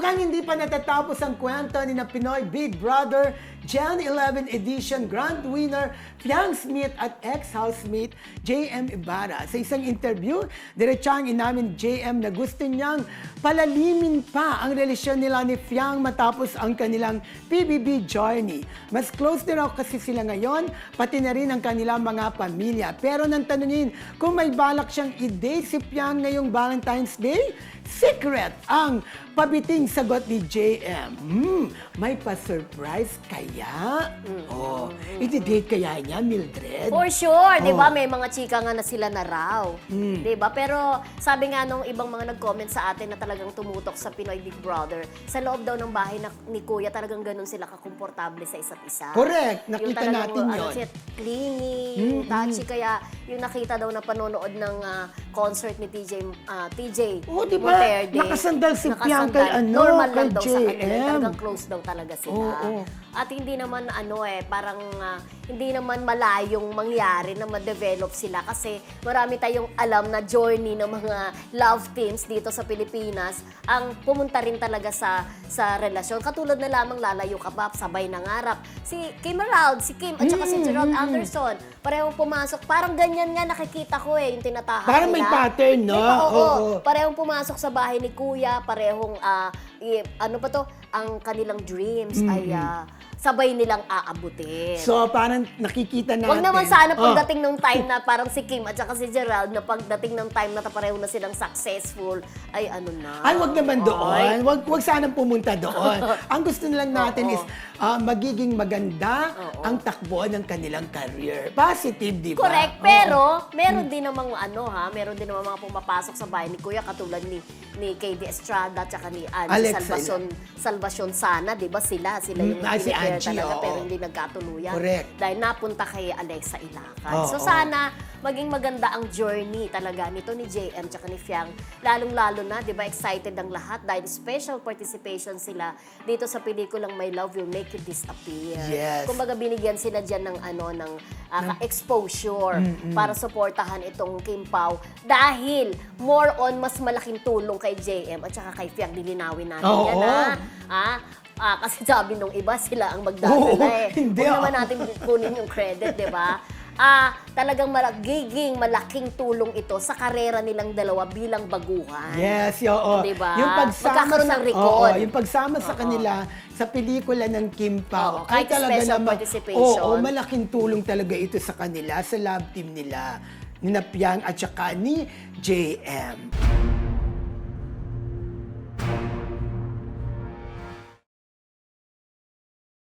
Mukhang hindi pa natatapos ang kwento ni na Pinoy Big Brother Gen 11 Edition Grand Winner Fiang Smith at ex-housemate JM Ibarra. Sa isang interview, diretsang inamin JM na gusto niyang palalimin pa ang relasyon nila ni Fiang matapos ang kanilang PBB journey. Mas close na raw kasi sila ngayon, pati na rin ang kanilang mga pamilya. Pero nang tanungin kung may balak siyang i-date si Fiang ngayong Valentine's Day, secret ang pabiting sagot ni JM. May pa-surprise kaya? I-date kaya niya, Mildred? For sure, di ba? May mga chika nga na sila na raw. Di ba? Pero sabi nga nung ibang mga nag-comment sa atin na talagang tumutok sa Pinoy Big Brother, sa loob daw ng bahay ni Kuya, talagang ganun sila kakomportable sa isa't isa. Correct. Yung Nakita talagang, natin yun. Siya, clingy, yung touchy. Kaya yung nakita daw na panonood ng concert ni TJ Oh, di ba? Monterde, Nakasandal si Fiang kay normal kay lang daw sa kanila. JM. Talagang close daw talaga sila. At hindi naman parang hindi naman malayong mangyari na ma-develop sila kasi marami tayong alam na journey ng mga love teams dito sa Pilipinas ang pumunta rin talaga sa relasyon. Katulad na lamang Lalayo Ka Pa, sabay nangarap. Si Kim Arald, si Kim at saka si Gerald Anderson, parehong pumasok. Parang ganyan nga nakikita ko yung tinatahak Parang nila. may pattern, no? Oo. Parehong pumasok sa bahay ni Kuya, parehong ang kanilang dreams ay sabay nilang aabutin. So, parang nakikita natin. Huwag naman sana pagdating ng time na parang si Kim at saka si Gerald na pagdating ng time na pareho na silang successful, ay ano na. Ay, wag naman doon. Wag sanang pumunta doon. Ang gusto nilang natin is magiging maganda ang takbo ng kanilang career. Positive, di ba? Correct. Pero, meron din namang meron din namang mga pumapasok sa bahay ni Kuya katulad ni KD Estrada at saka ni Alex Salvacion Sana, di ba? Sila yung si pinipare Angie, talaga oo. pero hindi nagkatuluyan. Correct. Dahil napunta kay Alexa Ilacan. So sana maging maganda ang journey talaga nito ni JM at ni Fiang. Lalong-lalo na, di ba, excited ang lahat dahil special participation sila dito sa pelikulang My Love Will Make You Disappear. Yes. Kumbaga binigyan sila dyan ng exposure para suportahan itong Kim Pao dahil more on mas malaking tulong kay JM at saka kay Fiang. Dilinawin natin yan kasi sabi nung iba sila ang magdadala Hindi, Huwag naman natin kunin yung credit, di ba? Talagang magiging malaking tulong ito sa karera nilang dalawa bilang baguhan. Yes, oo. Diba? Yung pagsama Magkakaroon ng record. yung pagsama sa kanila sa pelikula ng Kim Pao. Kahit special participation. Malaking tulong talaga ito sa kanila, sa love team nila, ni Fiang at saka ni JM.